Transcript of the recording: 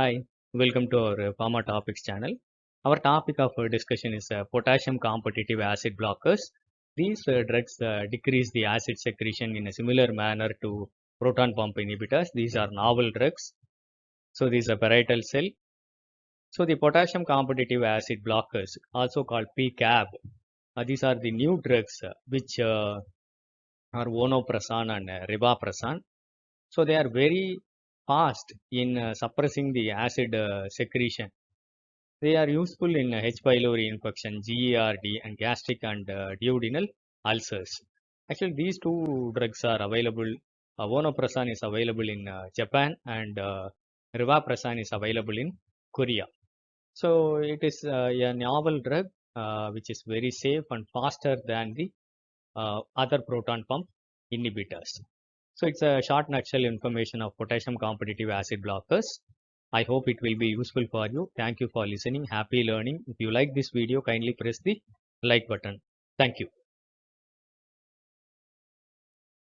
Hi, welcome to our Pharma Topics channel. Our topic of discussion is potassium competitive acid blockers. These drugs decrease the acid secretion in a similar manner to proton pump inhibitors. These are novel drugs. So, these are parietal cell. So, the potassium competitive acid blockers, also called PCAB, these are the new drugs which are vonoprazan and rivaroxaban. So, they are very fast in suppressing the acid secretion. They are useful in H. pylori infection, GERD, and gastric and duodenal ulcers. Actually, these two drugs are available. Vonoprazan is available in Japan, and rivaroxaban is available in Korea. So, it is a novel drug which is very safe and faster than the other proton pump inhibitors. So, it's a short nutshell information of potassium competitive acid blockers. I hope it will be useful for you. Thank you for listening. Happy learning. If you like this video, kindly press the like button. Thank you.